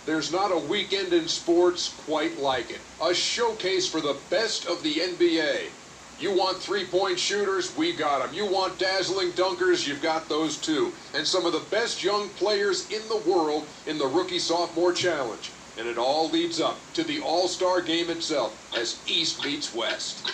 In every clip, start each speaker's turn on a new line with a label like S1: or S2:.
S1: There's not a weekend in sports quite like it. A showcase for the best of the NBA. You want three-point shooters? We got them. You want dazzling dunkers? You've got those too. And some of the best young players in the world in the Rookie-Sophomore Challenge. And it all leads up to the All-Star Game itself as East meets West.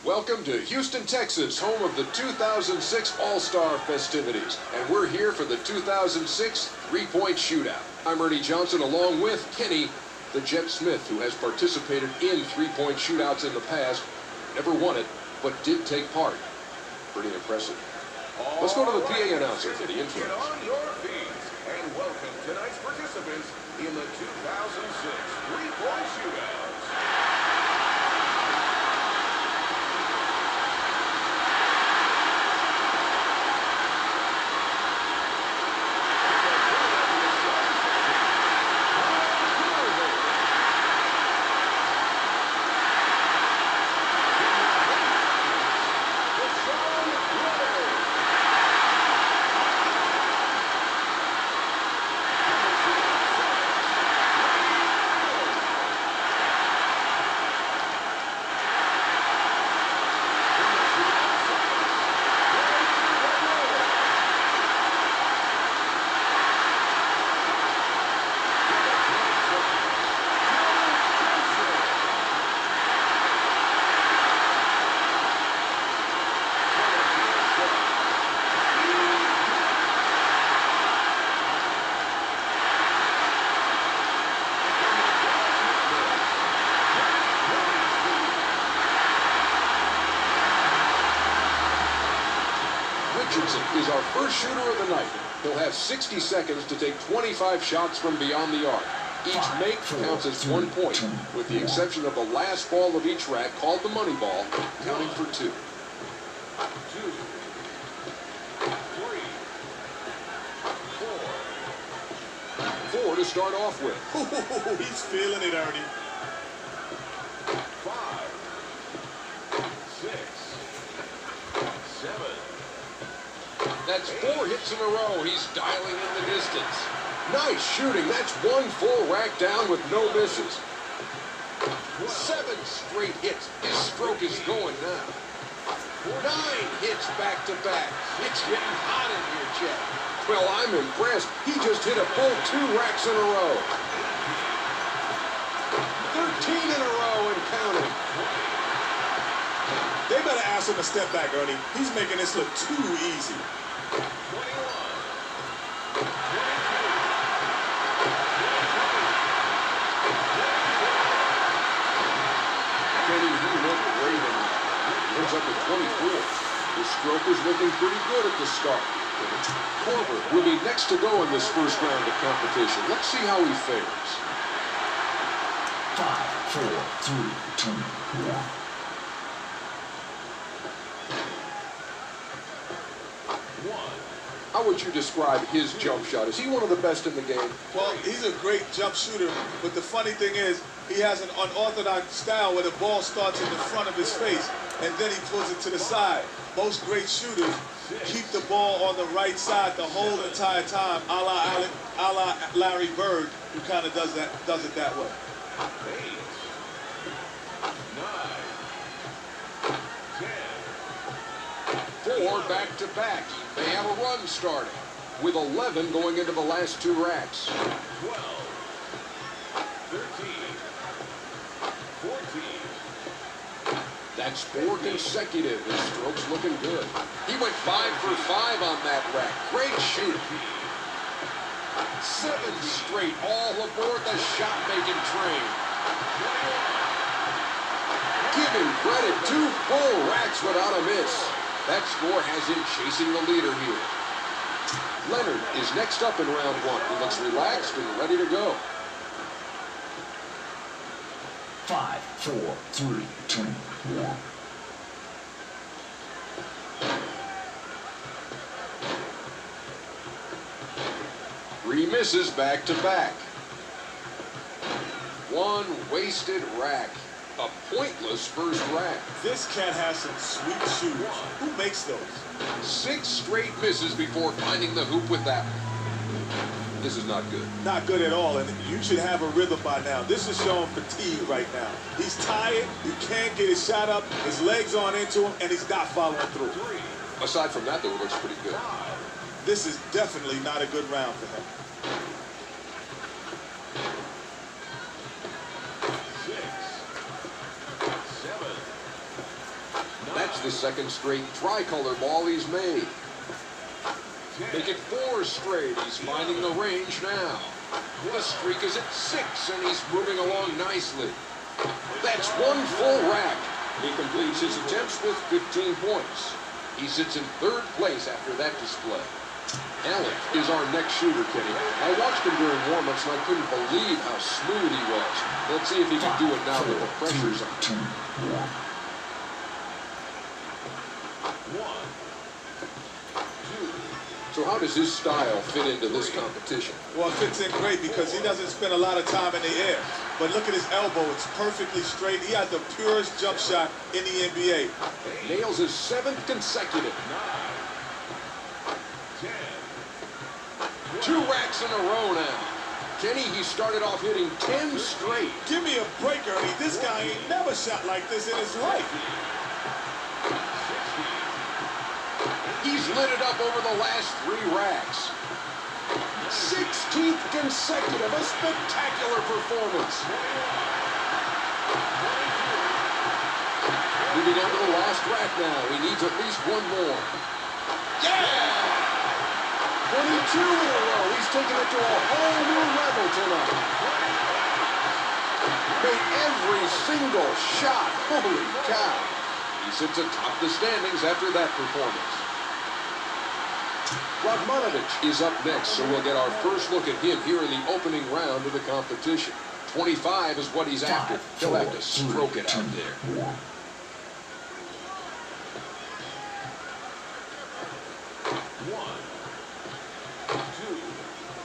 S1: Welcome to Houston, Texas, home of the 2006 All-Star festivities. And we're here for the 2006 three-point shootout. I'm Ernie Johnson along with Kenny, the Jet Smith, who has participated in three-point shootouts in the past. Never won it, but did take part. Pretty impressive. Let's go to the PA announcer for the intro.
S2: Get on your feet and welcome tonight's participants in the 2006 three-point shootout.
S1: Is our first shooter of the night. He'll have 60 seconds to take 25 shots from beyond the arc. Each make counts as 1 point, with the exception of the last ball of each rack, called the money ball, counting for 2.
S2: 2, 3, 4.
S1: 4 to start off with.
S3: Ooh, he's feeling it, Ernie.
S2: 5, 6, 7.
S1: That's 4 hits in a row. He's dialing in the distance. Nice shooting. That's 1 full rack down with no misses. 7 straight hits. His stroke is going now. 9 hits back to back. It's getting hot in here, Chet. Well, I'm impressed. He just hit a full 2 racks in a row. 13 in a row and counting.
S3: They better ask him to step back, Ernie. He's making this look too easy.
S2: 21.
S1: Kenny, he looked great and ends up at 24. His stroke is looking pretty good at the start. Korver will be next to go in this first round of competition. Let's see how he fares.
S4: 5, 4, 3, 2, 1.
S1: How would you describe his jump shot? Is he one of the best in the game?
S3: Well, he's a great jump shooter, but the funny thing is, he has an unorthodox style where the ball starts in the front of his face, and then he pulls it to the side. Most great shooters keep the ball on the right side the whole entire time, a la Larry Bird, who kind of does it that way.
S2: 8, 9, 10.
S1: 4 back-to-back. They have a run starting, with 11 going into the last 2 racks.
S2: 12, 13, 14.
S1: That's 4 consecutive. His stroke's looking good. He went 5 for 5 on that rack. Great shoot. 7 straight, all aboard the shot-making train. Give him credit. 2 full racks without a miss. That score has him chasing the leader here. Leonard is next up in round 1. He looks relaxed and ready to go.
S4: 5, 4, 3, 2, 1.
S1: Three misses back to back. 1 wasted rack. A pointless first rack.
S3: This cat has some sweet shooters. Who makes those?
S1: 6 straight misses before finding the hoop with that one. This is not good.
S3: Not good at all, and you should have a rhythm by now. This is showing fatigue right now. He's tired, he can't get his shot up, his legs aren't into him, and he's not following through.
S1: Aside from that, though, it looks pretty good.
S3: This is definitely not a good round for him.
S2: 6, 7.
S1: That's the 2nd straight tricolor ball he's made. Make it 4 straight. He's finding the range now. The streak is at 6, and he's moving along nicely. That's 1 full rack. He completes his attempts with 15 points. He sits in 3rd place after that display. Allen is our next shooter, Kenny. I watched him during warm-ups, and I couldn't believe how smooth he was. Let's see if he can do it now that the pressure's on.
S4: 2, 1.
S2: 1, 2.
S1: So how does his style fit into this competition?
S3: Well, it fits in great because he doesn't spend a lot of time in the air. But look at his elbow. It's perfectly straight. He has the purest jump shot in the NBA.
S1: Nails his 7th consecutive.
S2: 9, 10.
S1: 2 racks in a row now. Kenny, he started off hitting 10 straight.
S3: Give me a break, Ernie. This guy ain't never shot like this in his life.
S1: He's lit it up over the last 3 racks. 16th consecutive, a spectacular performance. Moving on to the last rack now. He needs at least 1 more. Yeah! 22 in a row. He's taking it to a whole new level tonight. Made every single shot. Holy cow. He sits atop the standings after that performance. Radmanovic is up next, so we'll get our first look at him here in the opening round of the competition. 25 is what he's after. He'll have to stroke it out there.
S4: 1.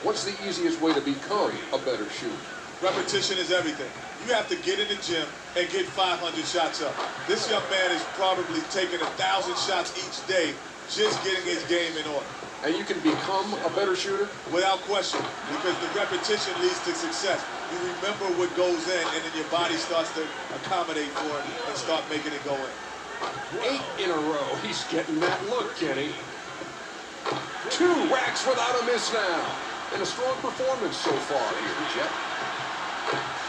S1: What's the easiest way to become a better shooter?
S3: Repetition is everything. You have to get in the gym and get 500 shots up. This young man is probably taking 1,000 shots each day, just getting his game in order.
S1: And you can become a better shooter?
S3: Without question, because the repetition leads to success. You remember what goes in, and then your body starts to accommodate for it and start making it go in.
S1: 8 in a row. He's getting that look, Kenny. 2 racks without a miss now. And a strong performance so far here, Jet.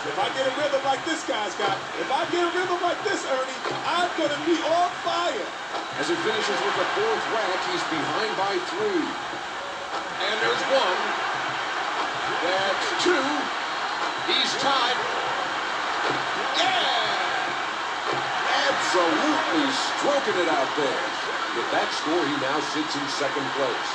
S3: If I get a rhythm like this guy's got, if I get a rhythm like this, Ernie, I'm going to be on fire.
S1: As he finishes with the 4th rack, he's behind by 3. And there's 1. That's 2. He's tied. Yeah! Absolutely stroking it out there. With that score, he now sits in 2nd place.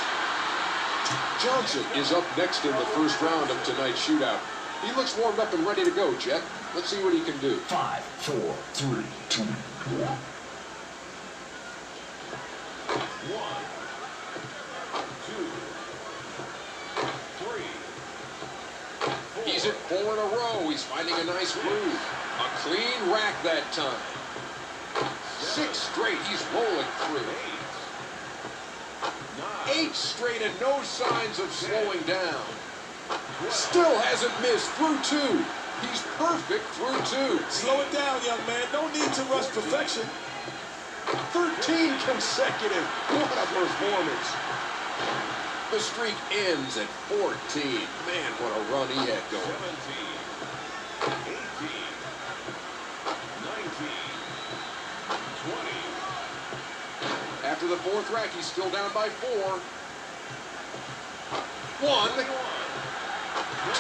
S1: Johnson is up next in the first round of tonight's shootout. He looks warmed up and ready to go, Jet. Let's see what he can do.
S4: 5, 4, 3, 2, 1.
S2: 1, 2, 3, 4.
S1: He's at 4 in a row. He's finding a nice groove. A clean rack that time. 6 straight. He's rolling through. 8 straight and no signs of slowing down. Still hasn't missed through 2. He's perfect through 2.
S3: Slow it down, young man. No need to rush perfection.
S1: 13 consecutive. What a performance. The streak ends at 14. Man, what a run he had going.
S2: 17, 18, 19, 20.
S1: fourth rack. He's still down by 4. 1, 2.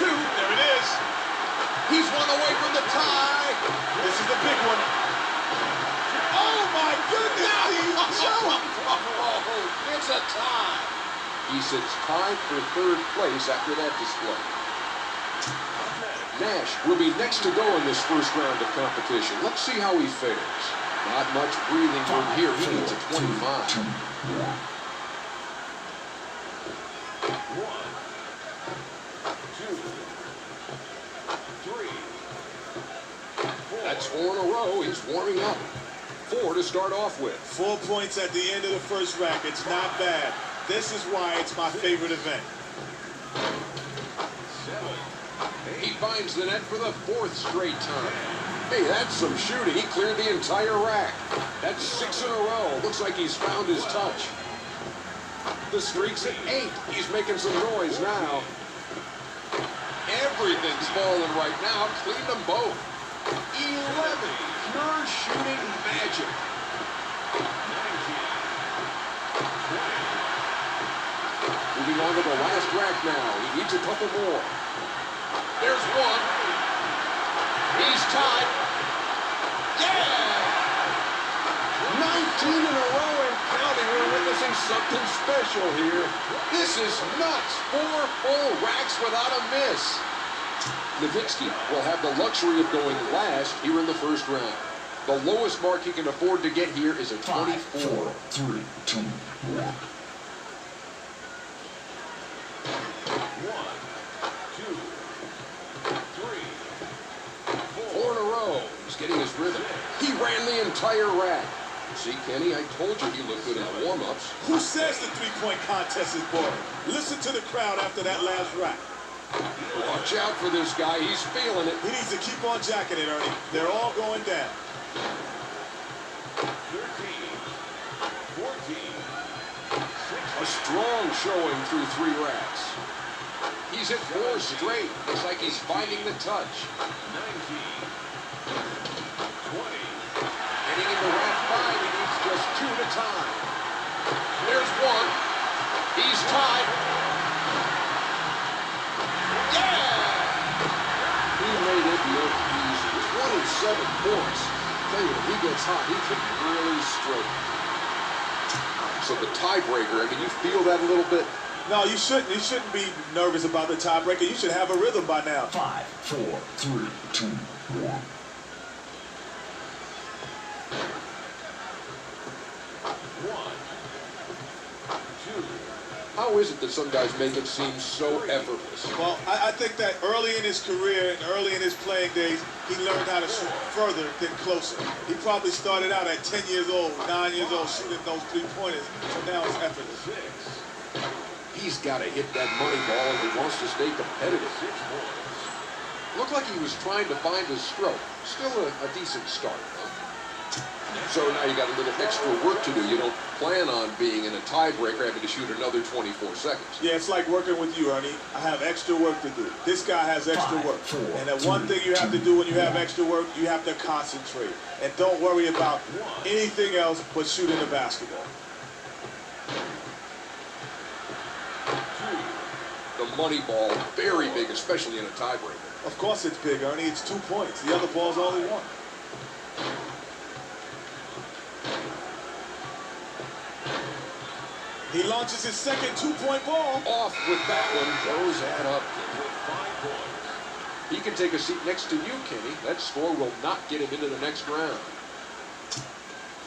S3: There it is.
S1: He's 1 away from the tie.
S3: This is the big one. Oh my goodness!
S1: Oh, it's a tie. He sits tied for 3rd place after that display. Nash will be next to go in this first round of competition. Let's see how he fares. Not much breathing room here. He needs a 25.
S2: 1, 2, 3, 4.
S1: That's 4 in a row. He's warming up. 4 to start off with.
S3: 4 points at the end of the first rack. It's not bad. This is why it's my favorite event.
S2: 7.
S1: He finds the net for the 4th straight time. Hey, that's some shooting. He cleared the entire rack. That's 6 in a row. Looks like he's found his touch. The streak's at 8. He's making some noise now. Everything's falling right now. Cleaned them both. 11. Pure shooting magic.
S2: 19. 20.
S1: Moving on to the last rack now. He needs a couple more. There's 1. He's tied. Yeah! 19 in a row and counting. We're witnessing something special here. This is nuts. 4 full racks without a miss. Nowitzki will have the luxury of going last here in the first round. The lowest mark he can afford to get here is a
S4: 5,
S1: 24.
S4: 4, 3, 2, 1.
S2: 1, 2, 3,
S1: 4 in a row. He's getting his rhythm. He ran the entire rack. See, Kenny, I told you he looked good in the warm-ups.
S3: Who says the three-point contest is boring? Listen to the crowd after that last rack.
S1: Watch out for this guy. He's feeling it.
S3: He needs to keep on jacking it, Ernie. They're all going down.
S2: 13, 14, 16.
S1: A strong showing through 3 racks. He's hit 4 straight. Looks like he's finding the touch.
S2: 19, 20.
S1: Getting into rack 5, he needs just 2 to tie. There's 1. He's tied. Yeah! He made it look easy. 27 points. Tell you, when he gets hot, he can really stroke. So the tiebreaker, I mean, you feel that a little bit?
S3: No, you shouldn't. You shouldn't be nervous about the tiebreaker. You should have a rhythm by now.
S4: 5, 4, 3, 2, 1.
S2: 1, 2.
S1: How is it that some guys make it seem so effortless?
S3: Well, I think that early in his career and early in his playing days, he learned how to shoot further than closer. He probably started out at 10 years old, 9 years old, shooting those three-pointers, so now it's effortless.
S2: 6,
S1: He's got to hit that money ball if he wants to stay competitive.
S2: 6 points.
S1: Looked like he was trying to find his stroke. Still a decent start, though. So now you got a little extra work to do. You don't plan on being in a tiebreaker having to shoot another 24 seconds.
S3: Yeah, it's like working with you, Ernie. I have extra work to do. This guy has extra
S4: 5,
S3: work.
S4: 4,
S3: And the one thing you have to do when you have extra work, you have to concentrate. And don't worry about anything else but shooting the basketball.
S2: 2,
S1: The money ball, very big, especially in a tiebreaker.
S3: Of course it's big, Ernie. It's 2 points. The other ball's only 1. He launches his second 2-point ball.
S1: Off with that one. Those add up.
S2: with 5 points.
S1: He can take a seat next to you, Kenny. That score will not get him into the next round.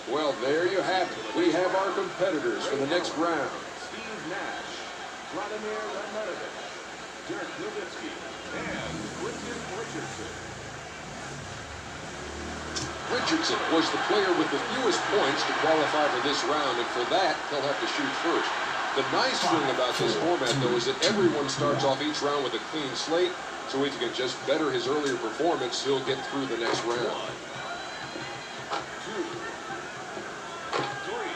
S1: Well, there you have it. We have our competitors for the next round.
S2: Steve Nash, Vladimir Lemonovich, Dirk Nowitzki, and Quentin Richardson.
S1: Richardson was the player with the fewest points to qualify for this round, and for that, he'll have to shoot first. The nice thing about this format, though, is that everyone starts off each round with a clean slate, so if he can just better his earlier performance, he'll get through the next round.
S2: 1, 2, 3.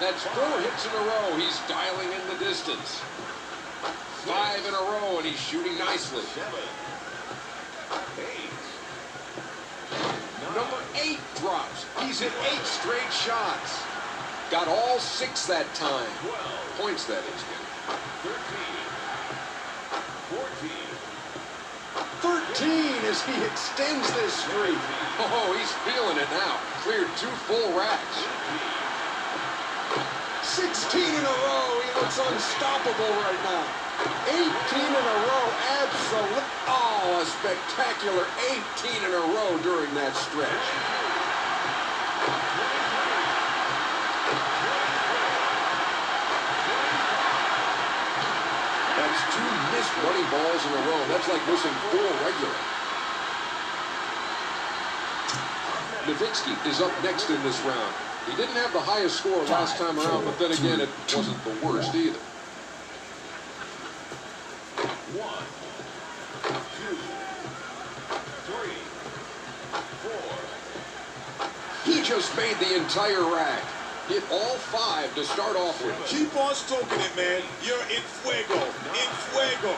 S1: That's 4 hits in a row. He's dialing in the distance. 5 in a row, and he's shooting nicely.
S2: 7, 8.
S1: Number 8 drops. He's hit 8 straight shots. Got all 6 that time. Points, that is, Kenny. 13 as he extends this streak. Oh, he's feeling it now. Cleared 2 full racks. 16 in a row. He looks unstoppable right now. 18 in a row. Absolute. Oh, a spectacular 18 in a row during that stretch. That's 2 missed money balls in a row. That's like missing 4 regular. Nowitzki is up next in this round. He didn't have the highest score last time around, but then again, it wasn't the worst either.
S2: 1, 2, 3, 4.
S1: He just made the entire rack. Hit all 5 to start off with.
S3: Keep on stroking it, man. You're in fuego. In fuego.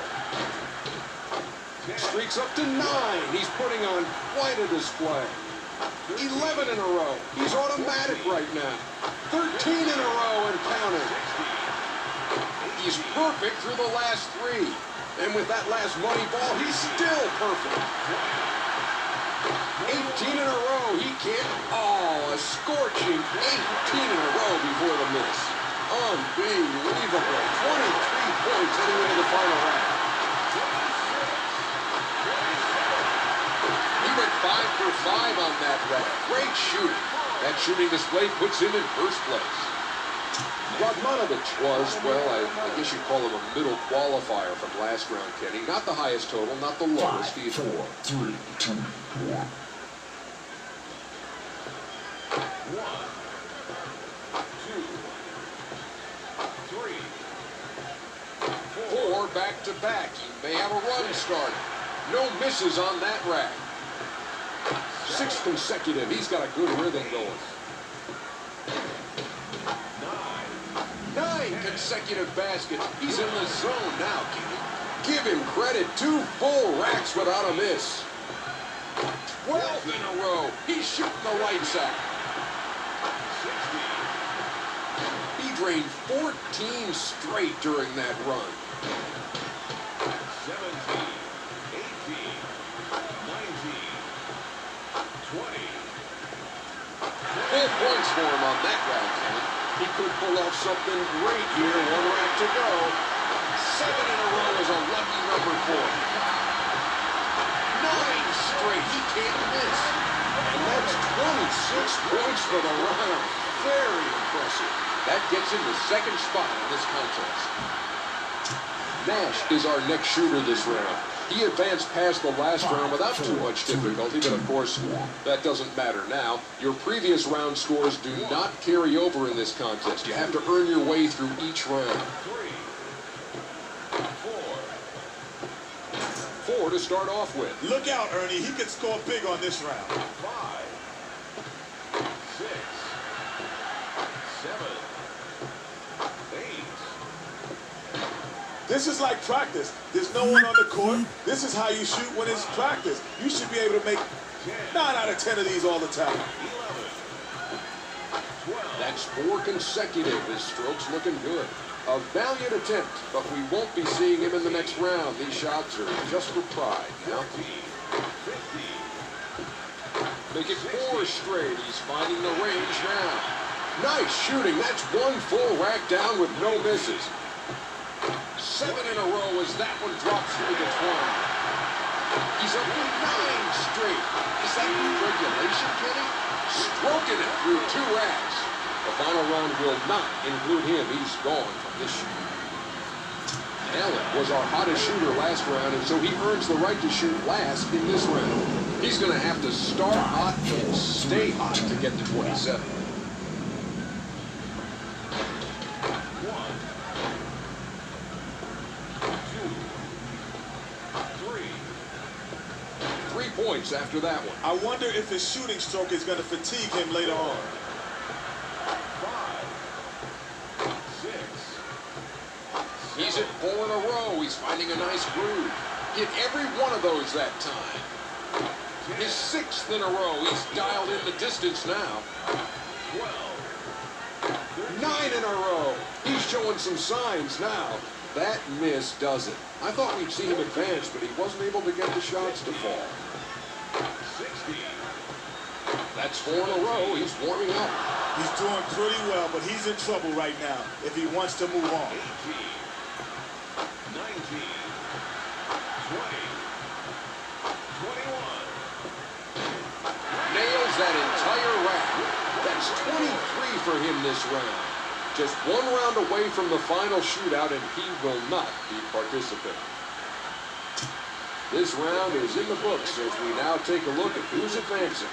S1: Streaks up to 9. He's putting on quite a display. 11 in a row. He's automatic right now. 13 in a row and counting. He's perfect through the last 3. And with that last money ball, he's still perfect. 18 in a row. He can't. Oh, a scorching 18 in a row before the miss. Unbelievable. 23 points heading into the final round. He went 5 for 5 on that rack. Great shooting. That shooting display puts him in first place. Radmanovic was, well, I guess you'd call him a middle qualifier from last round, Kenny. Not the highest total, not the lowest
S4: 5,
S1: either.
S4: 4, 3, 2, 1.
S2: 1, 2, 3,
S1: 4 back-to-back. He may have a run started. No misses on that rack. 6 consecutive. He's got a good rhythm going. 9 consecutive baskets. He's in the zone now, Kenny. Give him credit. 2 full racks without a miss. 12 in a row. He's shooting the lights out. He drained 14 straight during that run.
S2: 17, 18, 19, 20.
S1: Full points for him on that round, Kenny. He could pull off something great here. 1 rack to go. 7 in a row is a lucky number for him. 9 straight. He can't miss. And that's 26 points for the round. Very impressive. That gets him the 2nd spot in this contest. Nash is our next shooter this round. He advanced past the last round without too much difficulty, but of course, that doesn't matter now. Your previous round scores do not carry over in this contest. You have to earn your way through each round.
S2: 3, 4.
S1: 4 to start off with.
S3: Look out, Ernie. He could score big on this round.
S2: 5, 6, 7, 8.
S3: This is like practice. There's no one on the court. This is how you shoot when it's practice. You should be able to make 9 out of 10 of these all the time.
S2: 11, 12.
S1: That's 4 consecutive. His stroke's looking good. A valiant attempt, but we won't be seeing him in the next round. These shots are just for pride now.
S2: 50.
S1: Make it 4 straight. He's finding the range now. Nice shooting. That's 1 full rack down with no misses. 7 in a row as that one drops through the 20. He's up to 9 straight. Is that new regulation, Kenny? Stroking it through 2 racks. The final round will not include him. He's gone from this shoot. Allen was our hottest shooter last round, and so he earns the right to shoot last in this round. He's going to have to start hot and stay hot to get to 27. 3 points after that one.
S3: I wonder if his shooting stroke is going to fatigue him later on.
S2: 5, 6.
S1: He's at 4 in a row. He's finding a nice groove. Hit every one of those that time. His 6th in a row. He's dialed in the distance now.
S2: 12, 13,
S1: 9 in a row. He's showing some signs now. That miss does it. I thought we'd see him advance, but he wasn't able to get the shots to fall.
S2: 60.
S1: That's 4 in a row. He's warming up.
S3: He's doing pretty well, but he's in trouble right now if he wants to move on.
S2: 18. 19. 20. 21.
S1: Nails that entire rack. That's 23 for him this round. Just 1 round away from the final shootout, and he will not be participating. This round is in the books as we now take a look at who's advancing.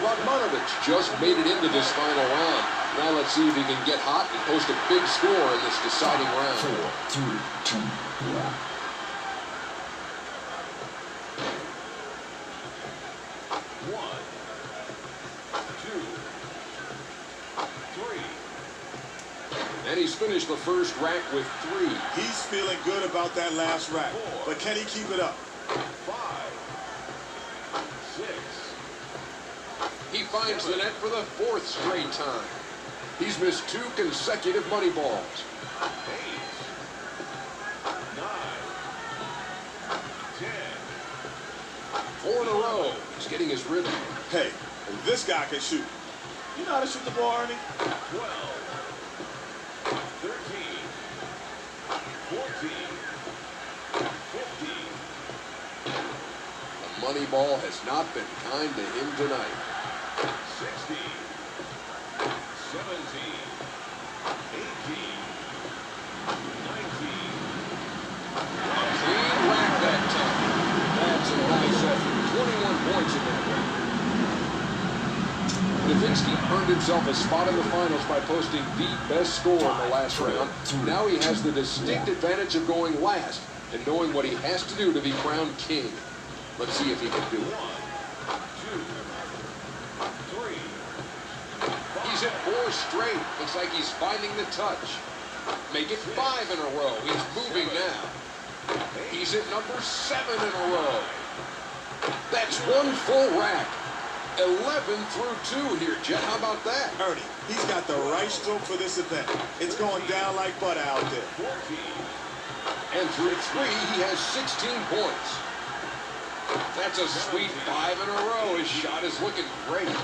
S1: Radmanovich just made it into this final round. Now let's see if he can get hot and post a big score in this deciding round.
S4: 4, 3, 2, 1.
S2: 1, 2, 3.
S1: And he's finished the first rack with 3.
S3: He's feeling good about that last rack, but can he keep it up?
S2: 5, 6.
S1: He finds the net for the 4th straight time. He's missed 2 consecutive money balls.
S2: 8, 9, 10.
S1: 4 in a row. He's getting his rhythm.
S3: Hey, if this guy can shoot. You know how to shoot the ball, Ernie?
S2: 12, 13, 14, 15.
S1: The money ball has not been kind to him tonight.
S2: 16, 17, 18, 19.
S1: Clean rack that time. That's a nice effort. 21 points in that round. Nowitzki earned himself a spot in the finals by posting the best score in the last round. Now he has the distinct advantage of going last and knowing what he has to do to be crowned king. Let's see if he can do it.
S2: 1, 2, 3.
S1: He's hit 4 straight. Looks like he's finding the touch. Make it 5 in a row. He's moving now. He's at number 7 in a row. That's 1 full rack. 11 through 2 here, Jet. How about that?
S3: Ernie, he's got the right stroke for this event. It's going down like butter out there.
S2: 14.
S1: And through 3, he has 16 points. That's a sweet 5 in a row. His shot is looking great.
S2: 19. 20.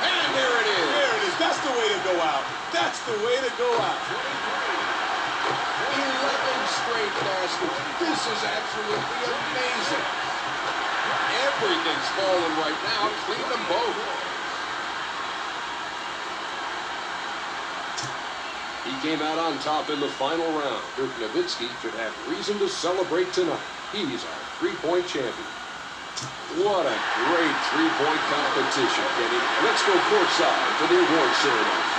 S1: And there it is.
S3: There it is. That's the way to go out. That's the way to go out.
S1: 11 straight baskets. This is absolutely amazing. Everything's falling right now. Clean them both. He came out on top in the final round. Dirk Nowitzki should have reason to celebrate tonight. He's our 3-point champion. What a great 3-point competition, Kenny. Let's go courtside for the award ceremony.